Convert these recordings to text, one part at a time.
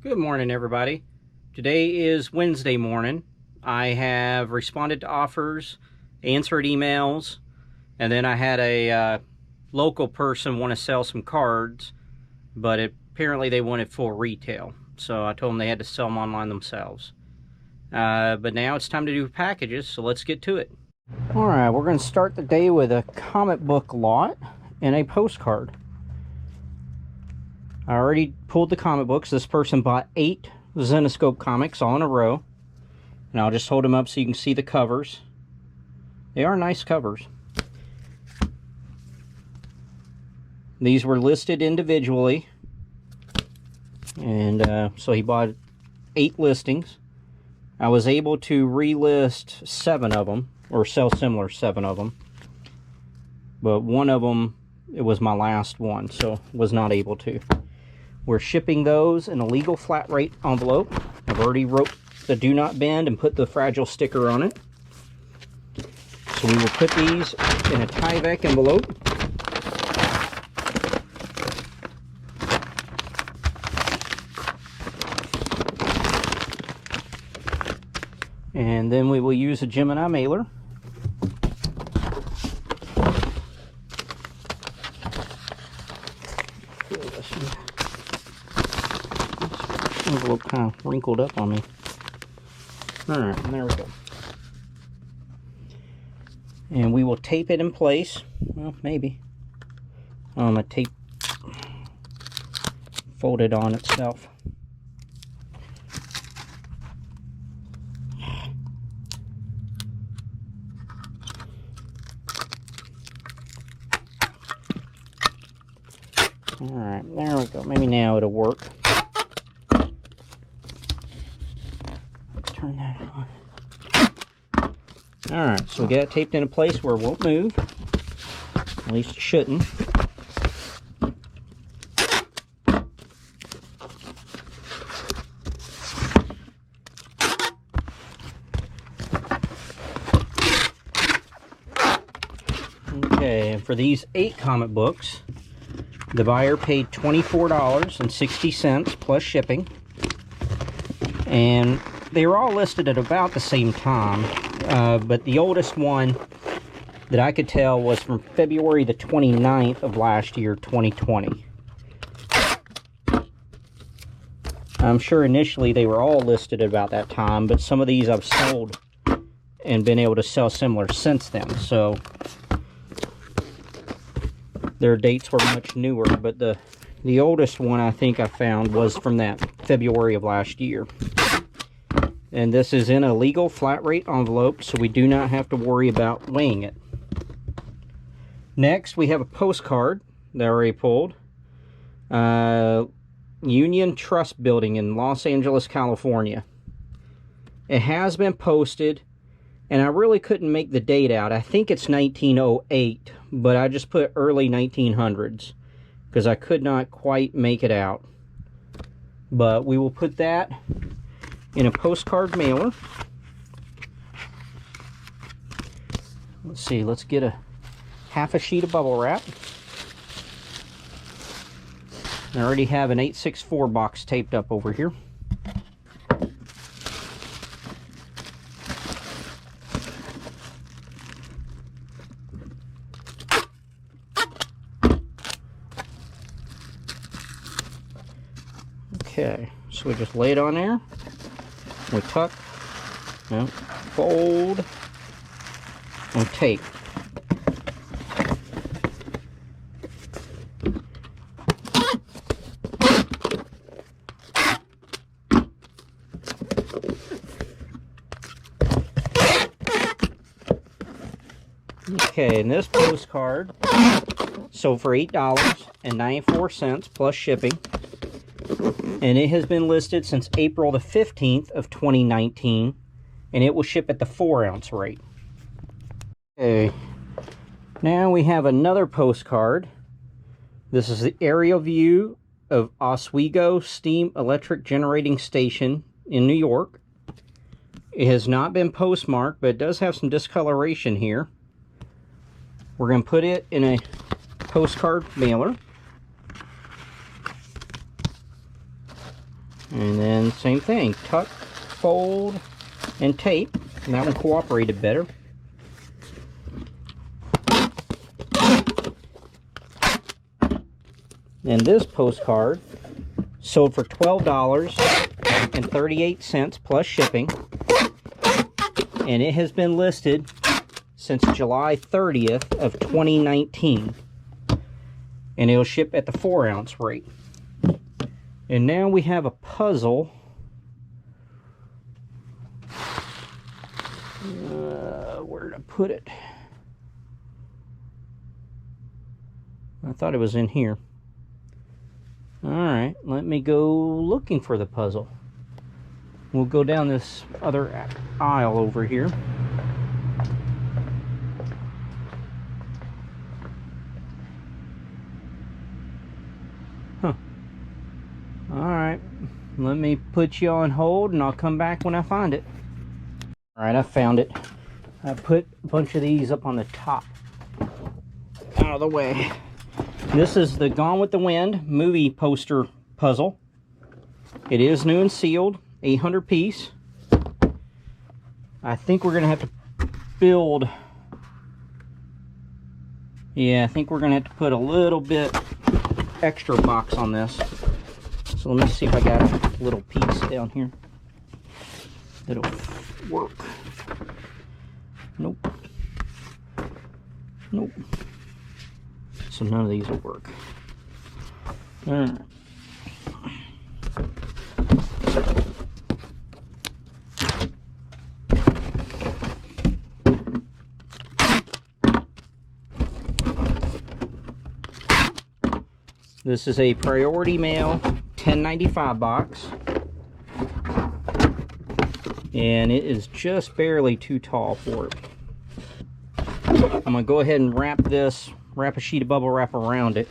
Good morning, everybody. Today is Wednesday morning. I have responded to offers, answered emails, and then I had a local person want to sell some cards, but apparently they wanted full retail. So I told them they had to sell them online themselves. But now it's time to do packages, so let's get to it. All right, we're going to start the day with a comic book lot and a postcard. I already pulled the comic books. This person bought 8 Zenescope comics all in a row. And I'll just hold them up so you can see the covers. They are nice covers. These were listed individually. And so he bought 8 listings. I was able to relist 7 of them, or sell similar 7 of them. But one of them, it was my last one, so was not able to. We're shipping those in a legal flat rate envelope. I've already wrote the do not bend and put the fragile sticker on it. So we will put these in a Tyvek envelope. And then we will use a Gemini mailer. Envelope kind of wrinkled up on me. Alright, there we go. And we will tape it in place. Well, maybe. A tape folded on itself. Alright, there we go. Maybe now it'll work. Turn that on. Alright, so we got it taped in a place where it won't move. At least it shouldn't. Okay, and for these 8 comic books, the buyer paid $24.60 plus shipping. And they were all listed at about the same time, but the oldest one that I could tell was from February the 29th of last year, 2020. I'm sure initially they were all listed at about that time, but some of these I've sold and been able to sell similar since then, so their dates were much newer, but the oldest one I think I found was from that February of last year. And this is in a legal flat rate envelope, so we do not have to worry about weighing it. Next, we have a postcard that I already pulled. Union Trust Building in Los Angeles, California. It has been posted, and I really couldn't make the date out. I think it's 1908, but I just put early 1900s because I could not quite make it out. But we will put that in a postcard mailer. Let's see, let's get a half a sheet of bubble wrap. I already have an 864 box taped up over here. Okay, so we just lay it on there. We tuck, fold, and tape. Okay, and this postcard sold for $8.94 plus shipping. And it has been listed since April the 15th of 2019, and it will ship at the 4-ounce rate. Okay, now we have another postcard. This is the aerial view of Oswego Steam Electric Generating Station in New York. It has not been postmarked, but it does have some discoloration here. We're going to put it in a postcard mailer. And then same thing, tuck, fold, and tape. And that one cooperated better. And this postcard sold for $12.38 plus shipping. And it has been listed since July 30th of 2019. And it'll ship at the 4-ounce rate. And now we have a puzzle. Where did I put it? I thought it was in here. Alright, let me go looking for the puzzle. We'll go down this other aisle over here. Huh. Alright, let me put you on hold and I'll come back when I find it. Alright, I found it. I put a bunch of these up on the top. Out of the way. This is the Gone with the Wind movie poster puzzle. It is new and sealed, 800 piece. I think we're going to have to build... Yeah, I think we're going to have to put a little bit extra box on this. So let me see if I got a little piece down here. It'll work. Nope. Nope. So none of these will work. Alright. This is a priority mail 1095 box. And it is just barely too tall for it. I'm going to go ahead and wrap a sheet of bubble wrap around it.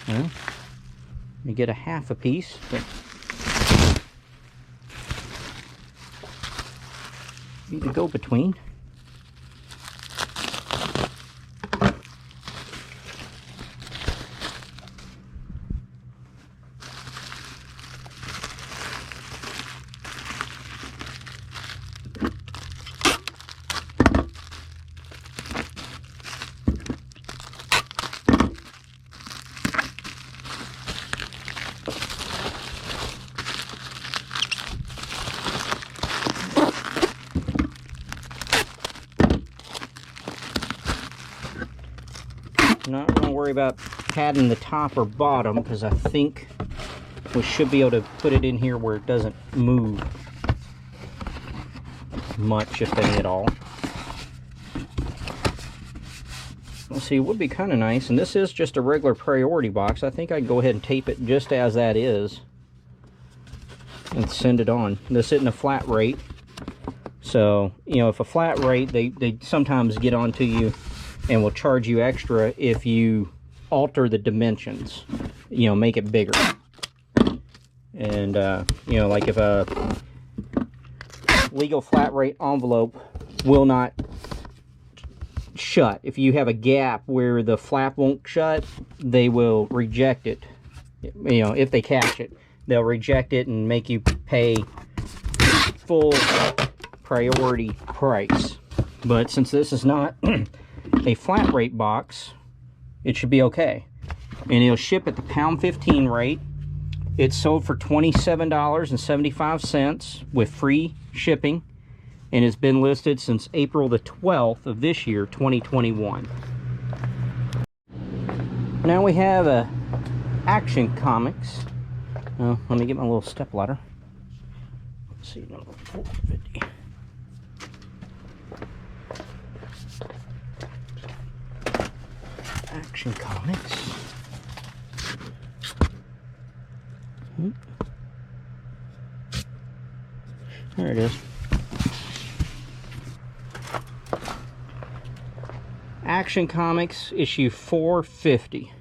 Well, you get a half a piece. But need to go between. Not going to worry about padding the top or bottom because I think we should be able to put it in here where it doesn't move much, if any at all. Let's see, it would be kind of nice, and this is just a regular priority box. I think I'd go ahead and tape it just as that is and send it on. This isn't a flat rate, so you know, if a flat rate, they sometimes get onto you and will charge you extra if you alter the dimensions, you know, make it bigger. And you know, like if a legal flat rate envelope will not shut, if you have a gap where the flap won't shut, they will reject it. You know, if they catch it, they'll reject it and make you pay full priority price. But since this is not a flat rate box, it should be okay. And it'll ship at the £1.15 rate. It's sold for $27.75 with free shipping, and it's been listed since April the 12th of this year, 2021. Now we have Action Comics. Let me get my little step ladder. Let's see, number 450. Action Comics. There it is. Action Comics issue 450.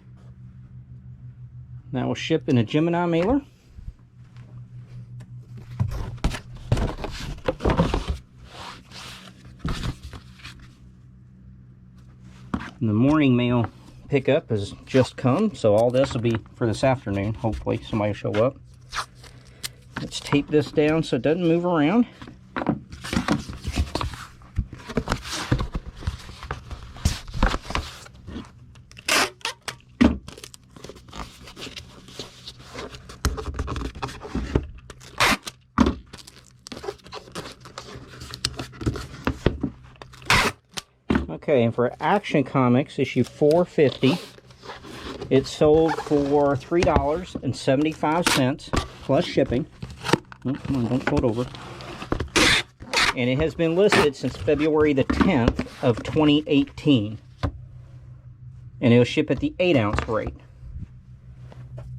That will ship in a Gemini mailer. And the morning mail pickup has just come, so all this will be for this afternoon. Hopefully somebody will show up. Let's tape this down so it doesn't move around. Okay, and for Action Comics issue 450, it sold for $3.75 plus shipping. Oh, come on, don't fold over. And it has been listed since February the 10th of 2018. And it'll ship at the 8-ounce rate.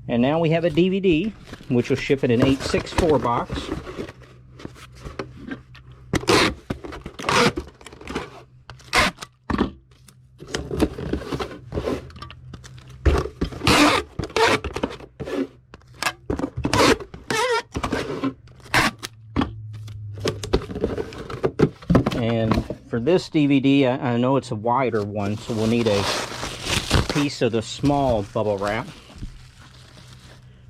And now we have a DVD, which will ship in an 864 box. And for this DVD, I know it's a wider one, so we'll need a piece of the small bubble wrap.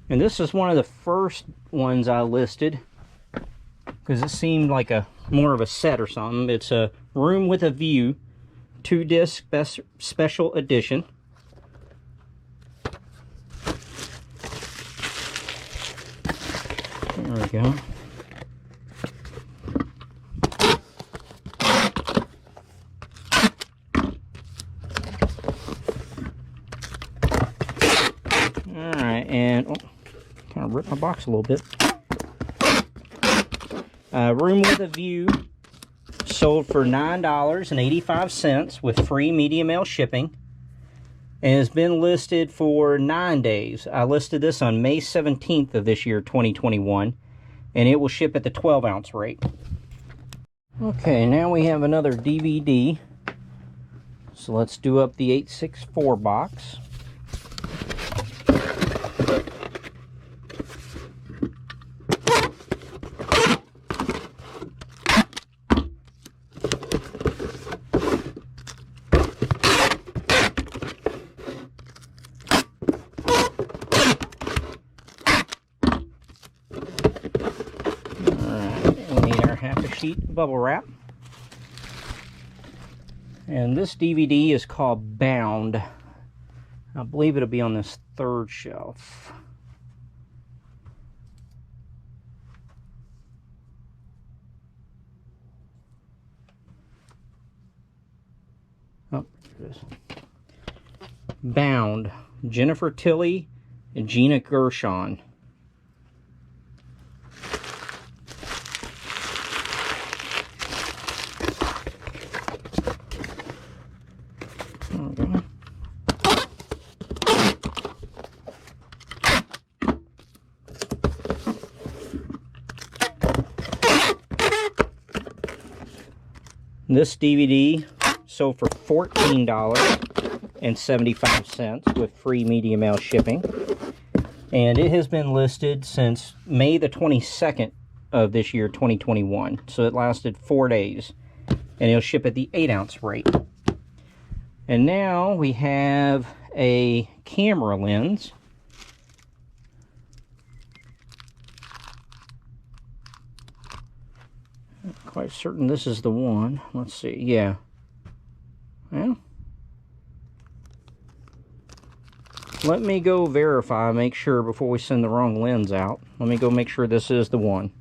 And this is one of the first ones I listed because it seemed like more of a set or something. It's a Room with a View 2-disc special edition. There we go. And kind of ripped my box a little bit. Room with a View sold for $9.85 with free media mail shipping, and has been listed for 9 days. I listed this on May 17th of this year, 2021, and it will ship at the 12-ounce rate. Okay, now we have another DVD. So let's do up the 864 box. Half a sheet of bubble wrap. And this DVD is called Bound. I believe it'll be on this third shelf. Oh, there it is. Bound. Jennifer Tilly and Gina Gershon. Okay. This DVD sold for $14.75 with free media mail shipping, and it has been listed since May the 22nd of this year, 2021. So it lasted 4 days, and it'll ship at the 8-ounce rate. And now we have a camera lens. Not quite certain this is the one. Let's see. Yeah. Well, let me go verify, make sure before we send the wrong lens out. Let me go make sure this is the one.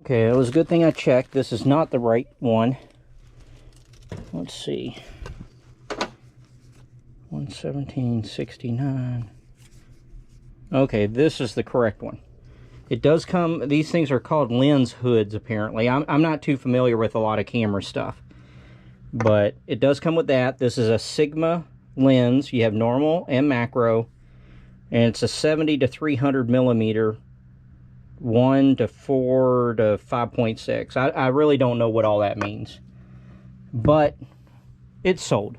Okay, it was a good thing I checked. This is not the right one. Let's see. 117.69. Okay, this is the correct one. It does come, these things are called lens hoods apparently. I'm not too familiar with a lot of camera stuff, but it does come with that. This is a Sigma lens. You have normal and macro, and it's a 70 to 300 millimeter, 1 to 4 to 5.6. I really don't know what all that means, but it's sold.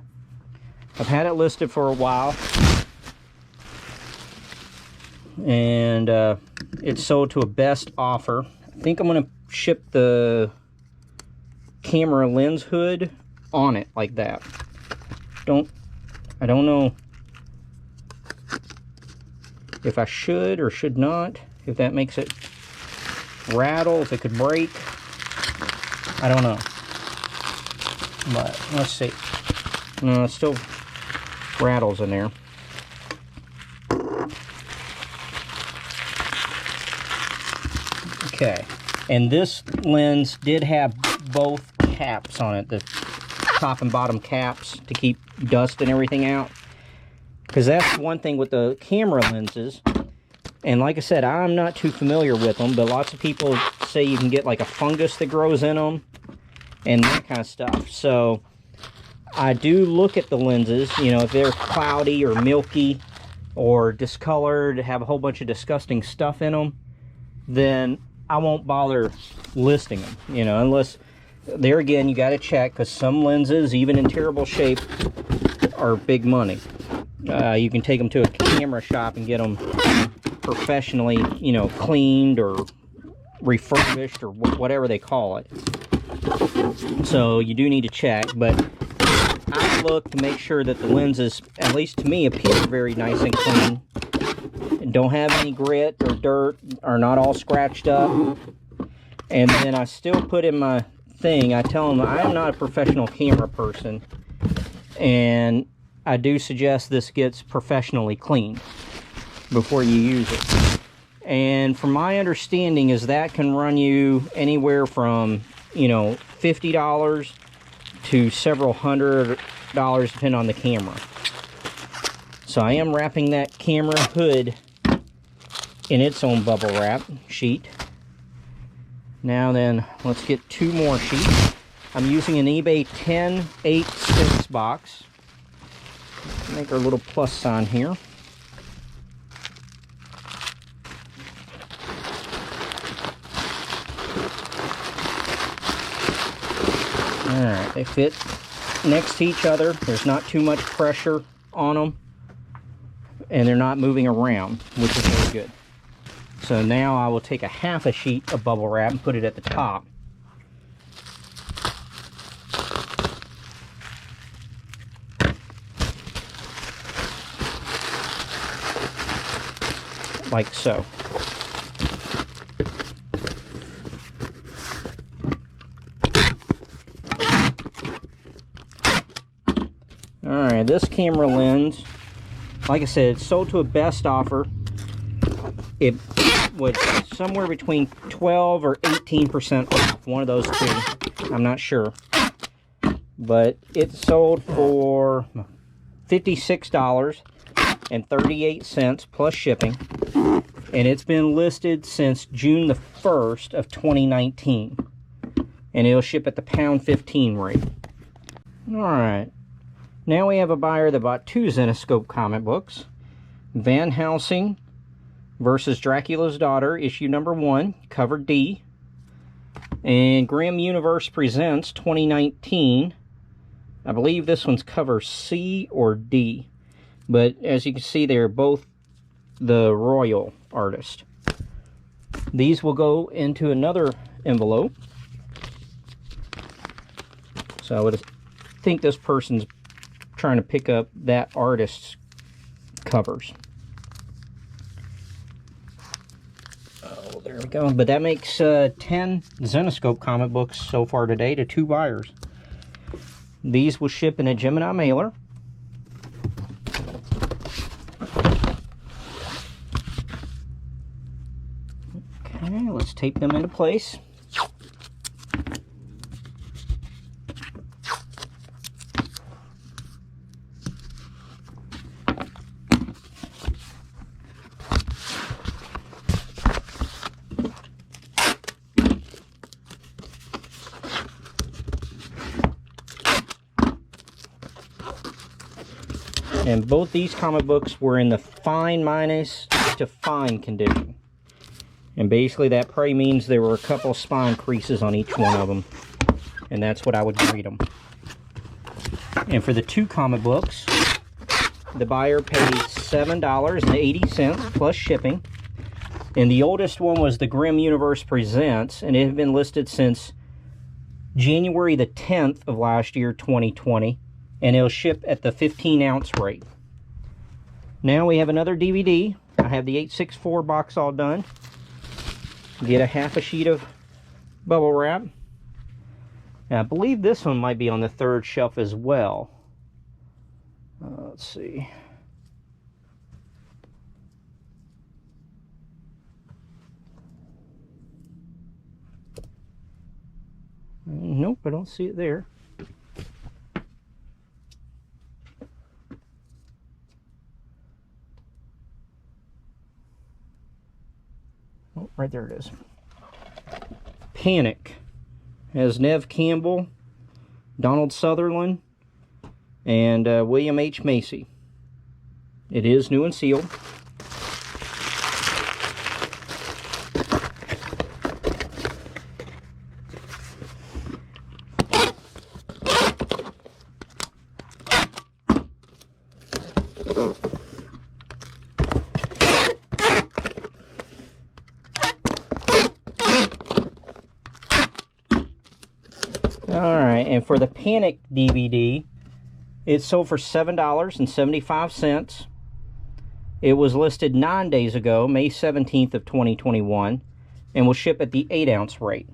I've had it listed for a while, and it's sold to a best offer. I think I'm going to ship the camera lens hood on it like that. I don't know if I should or should not, if that makes it rattle, if it could break. I don't know. But let's see. No, it still rattles in there. Okay. And this lens did have both caps on it, the top and bottom caps to keep dust and everything out. Because that's one thing with the camera lenses. And like I said, I'm not too familiar with them, but lots of people say you can get like a fungus that grows in them and that kind of stuff. So I do look at the lenses, you know, if they're cloudy or milky or discolored, have a whole bunch of disgusting stuff in them, then I won't bother listing them, you know, unless, there again, you got to check, because some lenses, even in terrible shape, are big money. You can take them to a camera shop and get them professionally, you know, cleaned or refurbished or whatever they call it. So you do need to check, but I look to make sure that the lenses, at least to me, appear very nice and clean. Don't have any grit or dirt, are not all scratched up. And then I still put in my thing, I tell them I am not a professional camera person, and I do suggest this gets professionally cleaned before you use it. And from my understanding is that can run you anywhere from, you know, $50 to several $100 depending on the camera. So I am wrapping that camera hood in its own bubble wrap sheet. Now then, let's get 2 more sheets. I'm using an eBay 10-8-6 box. Make our little plus sign here. Alright, they fit next to each other. There's not too much pressure on them. And they're not moving around, which is very good. So now I will take a half a sheet of bubble wrap and put it at the top. Like so. Alright, this camera lens, like I said, it's sold to a best offer. It was somewhere between 12 or 18% off, one of those two. I'm not sure. But it sold for $56.38 plus shipping. And it's been listed since June the 1st of 2019. And it'll ship at the £1.15 rate. Alright. Now we have a buyer that bought 2 Zenescope comic books. Van Helsing versus Dracula's Daughter, issue number 1, cover D. And Grimm Universe Presents 2019. I believe this one's cover C or D. But as you can see, they're both the Royal artist. These will go into another envelope. So I would think this person's trying to pick up that artist's covers. Oh, there we go. But that makes 10 Zenescope comic books so far today to 2 buyers. These will ship in a Gemini mailer. Okay, let's tape them into place. And both these comic books were in the fine minus to fine condition. And basically that probably means there were a couple spine creases on each one of them. And that's what I would grade them. And for the 2 comic books, the buyer paid $7.80 plus shipping. And the oldest one was the Grimm Universe Presents, and it had been listed since January the 10th of last year, 2020. And it'll ship at the 15-ounce rate. Now we have another DVD. I have the 864 box all done. Get a half a sheet of bubble wrap. Now, I believe this one might be on the third shelf as well. Let's see. Nope, I don't see it there. Oh, right there it is. Panic has Nev Campbell, Donald Sutherland, and William H. Macy. It is new and sealed. Alright, and for the Panic DVD, it sold for $7.75. It was listed 9 days ago, May 17th of 2021, and will ship at the 8-ounce rate.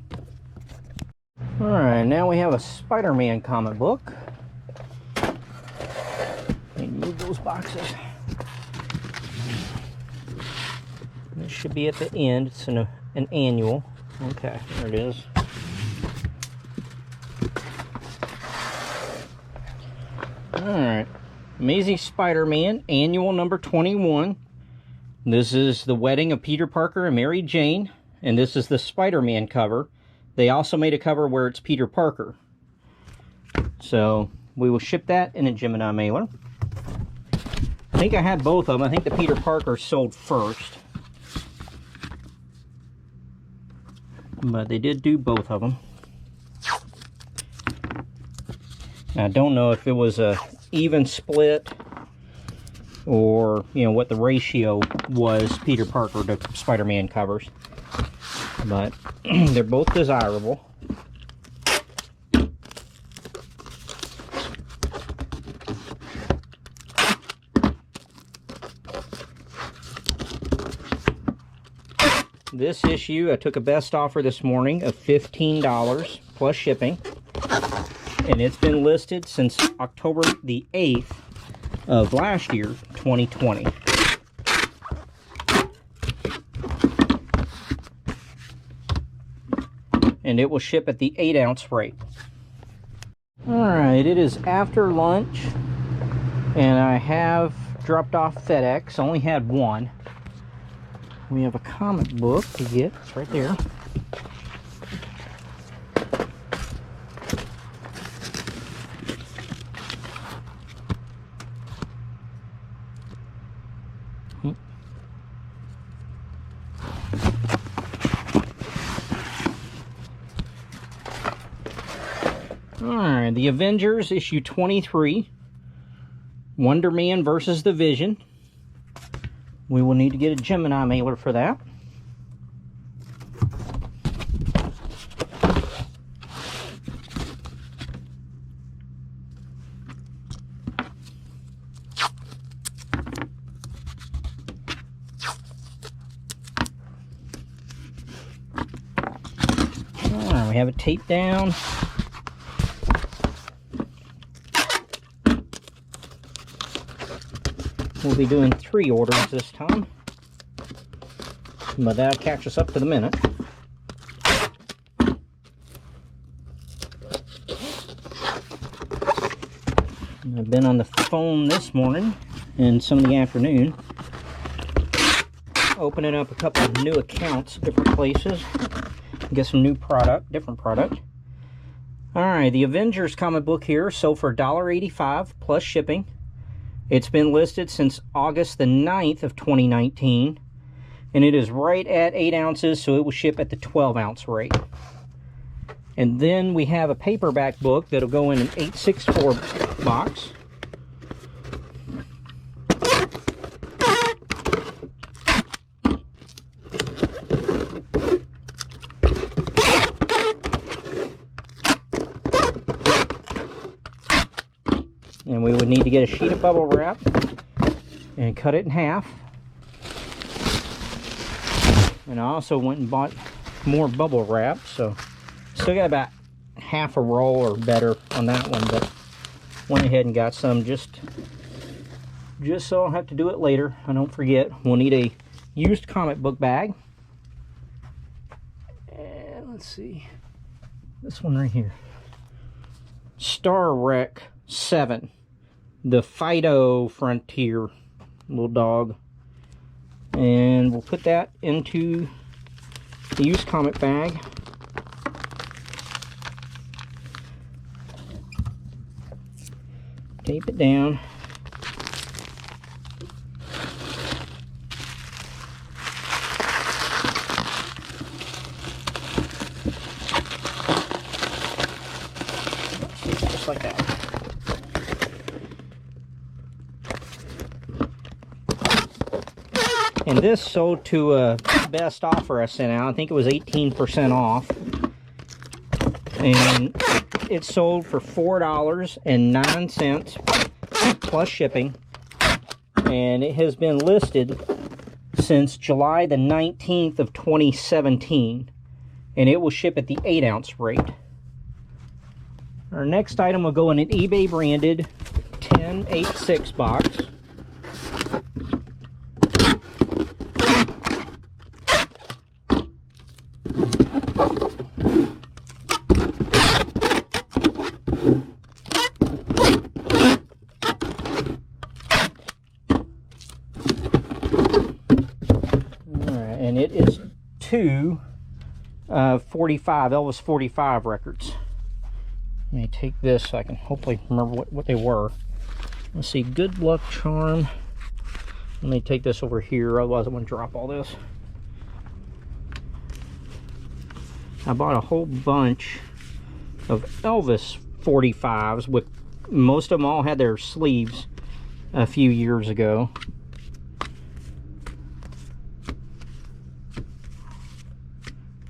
Alright, now we have a Spider-Man comic book. And move those boxes. This should be at the end. It's an annual. Okay, there it is. Alright, Amazing Spider-Man, annual number 21. This is the wedding of Peter Parker and Mary Jane, and this is the Spider-Man cover. They also made a cover where it's Peter Parker. So, we will ship that in a Gemini mailer. I think I had both of them. I think the Peter Parker sold first. But they did do both of them. I don't know if it was a even split or, you know, what the ratio was, Peter Parker to Spider-Man covers. But they're both desirable. This issue, I took a best offer this morning of $15 plus shipping. And it's been listed since October the 8th of last year, 2020. And it will ship at the 8-ounce rate. Alright, it is after lunch, and I have dropped off FedEx. Only had one. We have a comic book to get. It's right there. Alright, the Avengers, issue 23. Wonder Man versus the Vision. We will need to get a Gemini mailer for that. Alright, we have it taped down. We'll be doing 3 orders this time, but that'll catch us up to the minute. I've been on the phone this morning and some of the afternoon, opening up a couple of new accounts, different places, get some new product, different product. Alright, the Avengers comic book here sold for $1.85 plus shipping. It's been listed since August the 9th of 2019, and it is right at 8 ounces, so it will ship at the 12-ounce rate. And then we have a paperback book that'll go in an 864 box. And we would need to get a sheet of bubble wrap and cut it in half. And I also went and bought more bubble wrap, so still got about half a roll or better on that one, but went ahead and got some just so I'll have to do it later. I don't forget. We'll need a used comic book bag. And let's see. This one right here. Star Wreck 7. The Fido Frontier little dog. And we'll put that into the used comic bag. Tape it down. Just like that. And this sold to a best offer I sent out. I think it was 18% off. And it sold for $4.09 plus shipping. And it has been listed since July the 19th of 2017. And it will ship at the 8-ounce rate. Our next item will go in an eBay branded 1086 box. And it is two 45 Elvis 45 records. Let me take this so I can hopefully remember what they were. Let's see, Good Luck Charm. Let me take this over here, otherwise I'm going to drop all this. I bought a whole bunch of Elvis 45s, with most of them all had their sleeves a few years ago.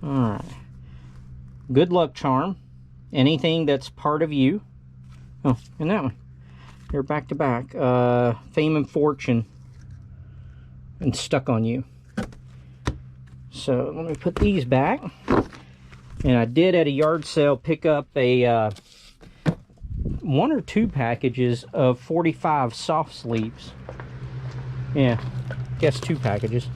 Alright. Good Luck Charm. Anything that's part of you. Oh, and that one. They're back to back. Fame and Fortune. And Stuck on You. So let me put these back. And I did at a yard sale pick up a 1 or 2 packages of 45 soft sleeves. Yeah, I guess 2 packages.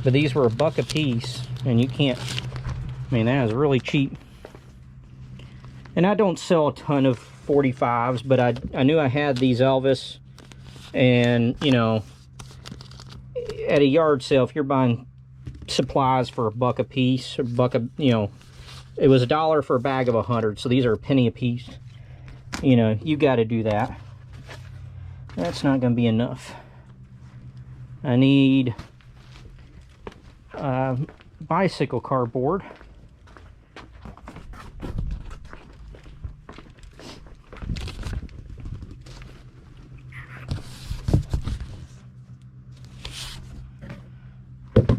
But these were $1 a piece. And you can't, I mean, that is really cheap. And I don't sell a ton of 45s, but I knew I had these Elvis. And, you know, at a yard sale, if you're buying supplies for $1 a piece, or $1 a, you know, it was $1 for a bag of 100, so these are a penny a piece. You know, you got to do that. That's not going to be enough. I need bicycle cardboard.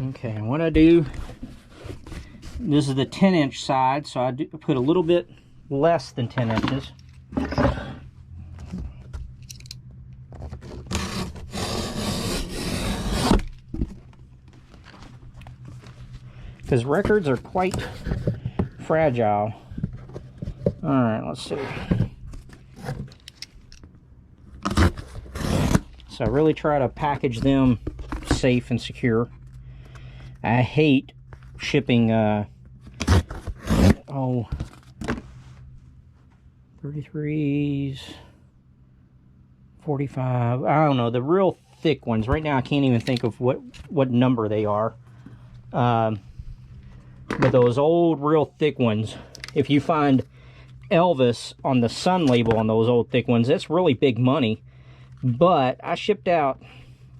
Okay, and what I do, this is the 10-inch side, so I put a little bit less than 10 inches. Because records are quite fragile. Alright, let's see. So I really try to package them safe and secure. I hate shipping 33s, 45, I don't know, the real thick ones. Right now I can't even think of what number they are. But those old real thick ones, if you find Elvis on the Sun label on those old thick ones, that's really big money. But I shipped out,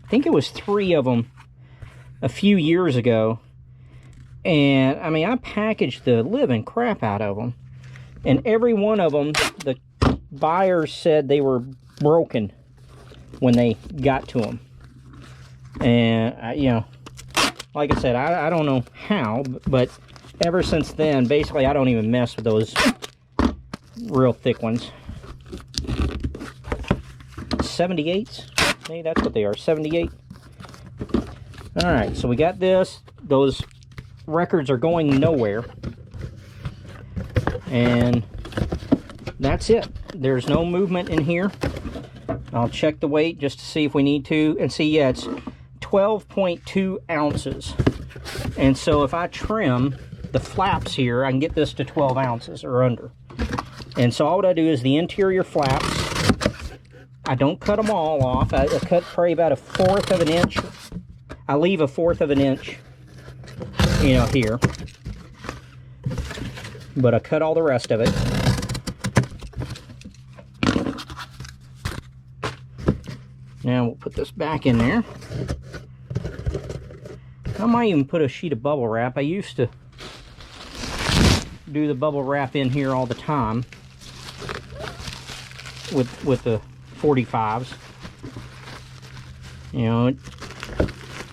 I think it was 3 of them a few years ago, and I mean, I packaged the living crap out of them, and every one of them the buyers said they were broken when they got to them. And you know, like I said, I don't know how, but ever since then, basically I don't even mess with those real thick ones. 78s, maybe that's what they are, 78. Alright, so we got this. Those records are going nowhere. And that's it. There's no movement in here. I'll check the weight just to see if we need to. And see, yeah, it's 12.2 ounces. And so if I trim the flaps here, I can get this to 12 ounces or under. And so all I do is the interior flaps. I don't cut them all off. I cut probably about 1/4 of an inch. I leave 1/4 of an inch, you know, here. But I cut all the rest of it. Now we'll put this back in there. I might even put a sheet of bubble wrap. I used to do the bubble wrap in here all the time with the 45s. You know,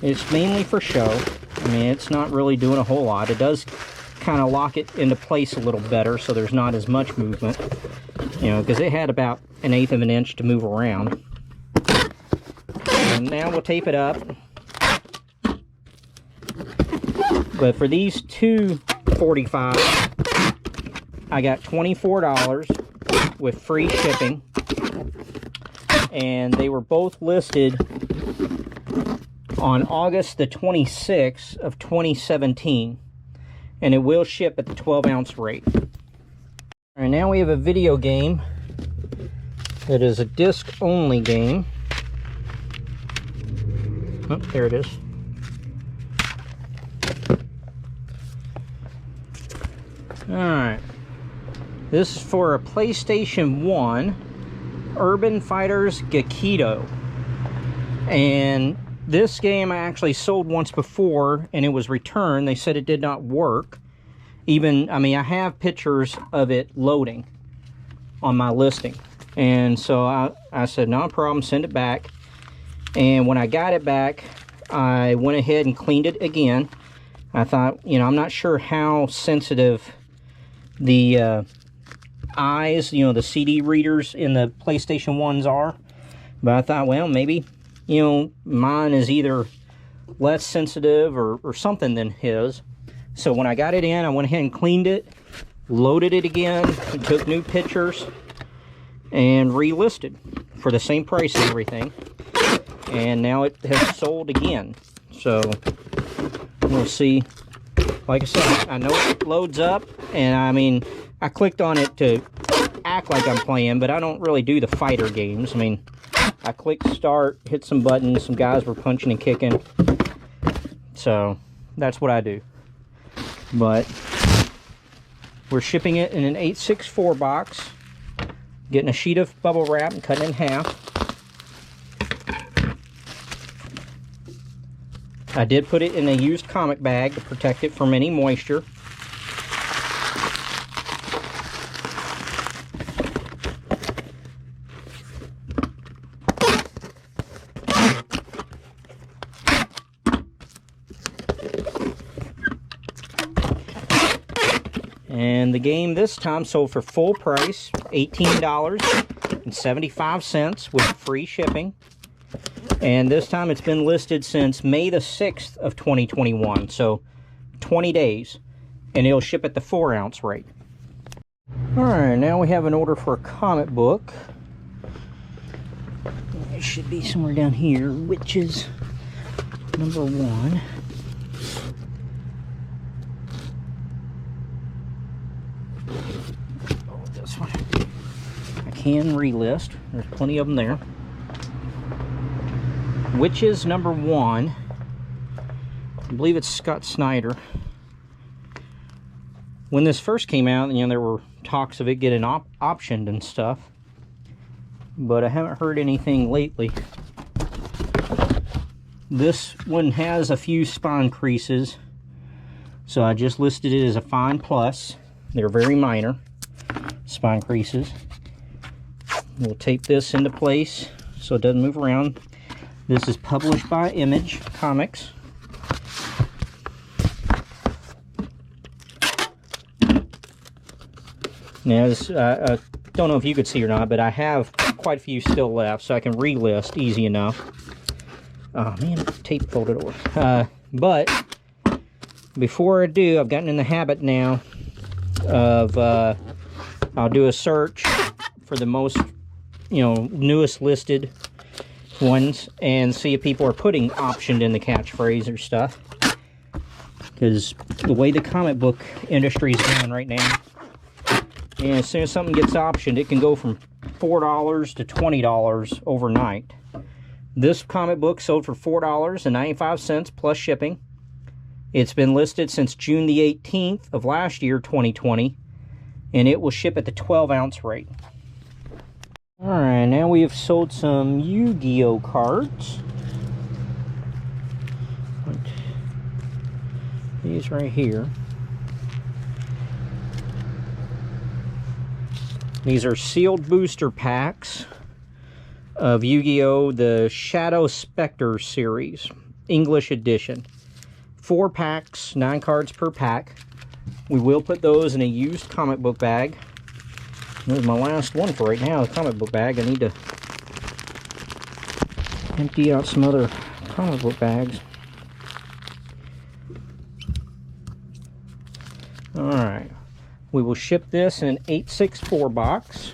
it's mainly for show. I mean, it's not really doing a whole lot. It does kind of lock it into place a little better, so there's not as much movement. You know, because it had about 1/8 of an inch to move around. And now we'll tape it up. But for these two 45s, I got $24 with free shipping. And they were both listed on August the 26th of 2017. And it will ship at the 12-ounce rate. All right, now we have a video game that is a disc-only game. Oh, there it is. Alright. This is for a PlayStation 1, Urban Fighters Gakido. And this game I actually sold once before, and it was returned. They said it did not work. Even, I mean, I have pictures of it loading on my listing. And so I said, no problem, send it back. And when I got it back, I went ahead and cleaned it again. I thought, you know, I'm not sure how sensitive the eyes, you know, the CD readers in the PlayStation 1s are. But I thought, well, maybe, you know, mine is either less sensitive or something than his. So when I got it in, I went ahead and cleaned it, loaded it again, and took new pictures, and relisted for the same price and everything. And now it has sold again. So we'll see. Like I said, I know it loads up, and I mean, I clicked on it to act like I'm playing, but I don't really do the fighter games. I mean, I clicked start, hit some buttons, some guys were punching and kicking. So that's what I do. But we're shipping it in an 864 box, getting a sheet of bubble wrap and cutting it in half. I did put it in a used comic bag to protect it from any moisture. And the game this time sold for full price, $18.75 with free shipping. And this time it's been listed since May the 6th of 2021, so 20 days. And it'll ship at the 4-ounce rate. Alright, now we have an order for a comic book. It should be somewhere down here, which is number 1. Oh, this one. I can relist. There's plenty of them there. Witches number 1. I believe it's Scott Snyder. When this first came out, you know, there were talks of it getting optioned and stuff, but I haven't heard anything lately. This one has a few spine creases, so I just listed it as a fine plus. They're very minor spine creases. We'll tape this into place so it doesn't move around. This is published by Image Comics. Now, this, I don't know if you could see or not, but I have quite a few still left, so I can relist easy enough. Oh man, tape folded over. But Before I do, I've gotten in the habit now of I'll do a search for the most, newest listed ones and see if people are putting optioned in the catchphrase or stuff. Because the way the comic book industry is going right now, and as soon as something gets optioned, it can go from $4 to $20 overnight. This comic book sold for $4.95 plus shipping. It's been listed since June the 18th of last year, 2020, and it will ship at the 12-ounce rate. Alright, now we have sold some Yu-Gi-Oh cards. These right here. These are sealed booster packs of Yu-Gi-Oh! The Shadow Spectre series, English edition. 4 packs, 9 cards per pack. We will put those in a used comic book bag. This is my last one for right now, the comic book bag. I need to empty out some other comic book bags. Alright, we will ship this in an 864 box.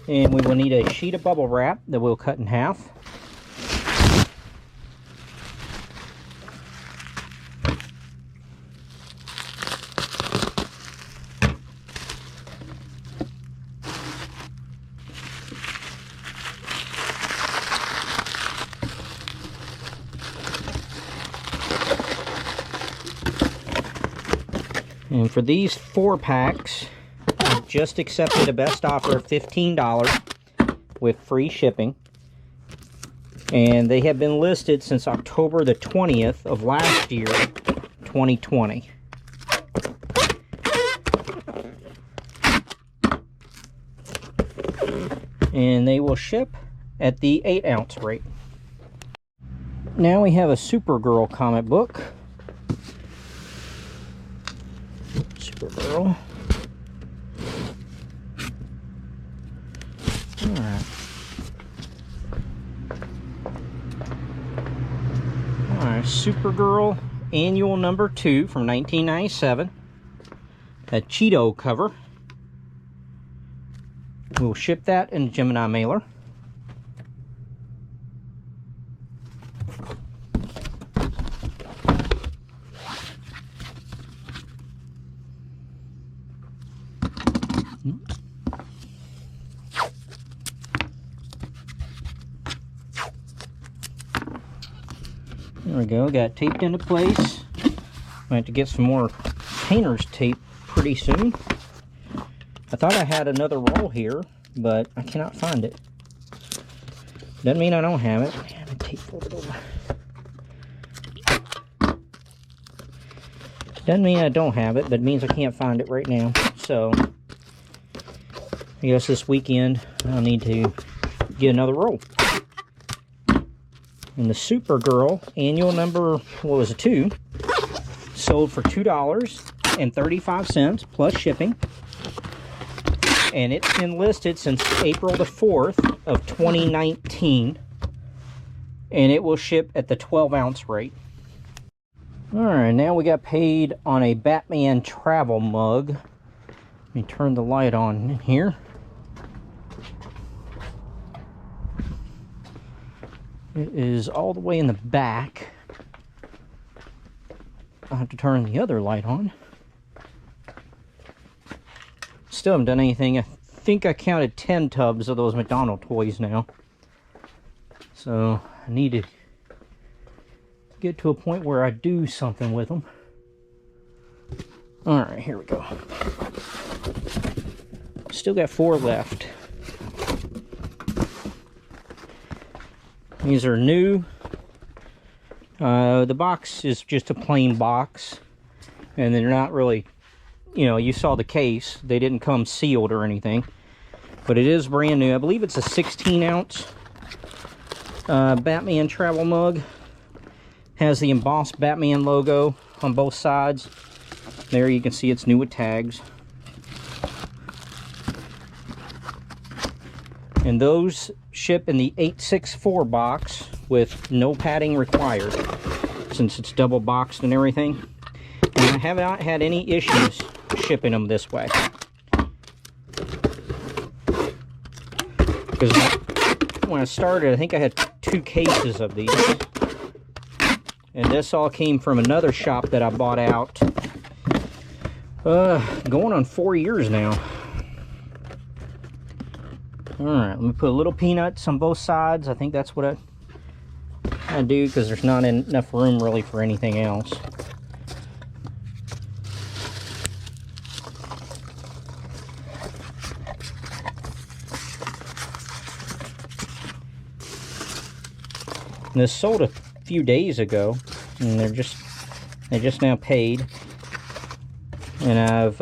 And we will need a sheet of bubble wrap that we'll cut in half. And for these 4 packs, I just accepted a best offer of $15 with free shipping. And they have been listed since October the 20th of last year, 2020. And they will ship at the 8-ounce rate. Now we have a Supergirl comic book. Supergirl. Alright. Alright, Supergirl Annual Number 2 from 1997. A Cheeto cover. We'll ship that in a Gemini mailer. There we go, got it taped into place. I have to get some more painter's tape pretty soon. I thought I had another roll here, but I cannot find it. Doesn't mean I don't have it. Man, the tape folded over. Doesn't mean I don't have it, but it means I can't find it right now. So, I guess this weekend I'll need to get another roll. And the Supergirl Annual Number, what was it, 2, sold for $2.35 plus shipping. And it's been listed since April the 4th of 2019. And it will ship at the 12-ounce rate. Alright, now we got paid on a Batman travel mug. Let me turn the light on here. It is all the way in the back. I'll have to turn the other light on. Still haven't done anything. I think I counted 10 tubs of those McDonald's toys now. So I need to get to a point where I do something with them. Alright, here we go. Still got 4 left. These are new. The box is just a plain box. And they're not really, you saw the case. They didn't come sealed or anything. But it is brand new. I believe it's a 16-ounce Batman travel mug. Has the embossed Batman logo on both sides. There you can see it's new with tags. And those ship in the 864 box with no padding required, since it's double boxed and everything. And I have not had any issues shipping them this way. Because when I started, I think I had 2 cases of these. And this all came from another shop that I bought out going on 4 years now. Alright, let me put a little peanuts on both sides. I think that's what I do, because there's not enough room really for anything else. And this sold a few days ago, and they just now paid. And I've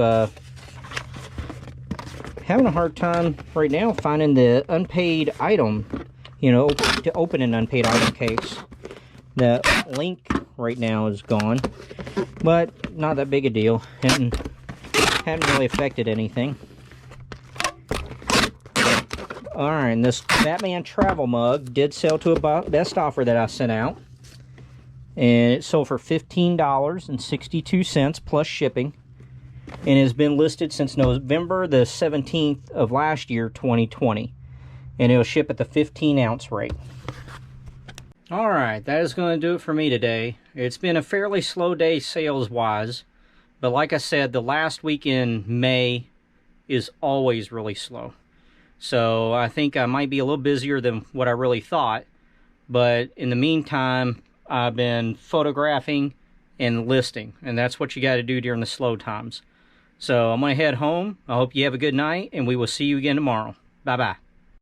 having a hard time right now finding the unpaid item, you know, to open an unpaid item case. The link right now is gone, but not that big a deal. Hadn't really affected anything. Alright, and this Batman travel mug did sell to a best offer that I sent out. And it sold for $15.62 plus shipping. And has been listed since November the 17th of last year, 2020. And it'll ship at the 15-ounce rate. Alright, that is going to do it for me today. It's been a fairly slow day sales-wise. But like I said, the last week in May is always really slow. So I think I might be a little busier than what I really thought. But in the meantime, I've been photographing and listing. And that's what you got to do during the slow times. So I'm going to head home. I hope you have a good night, and we will see you again tomorrow. Bye-bye.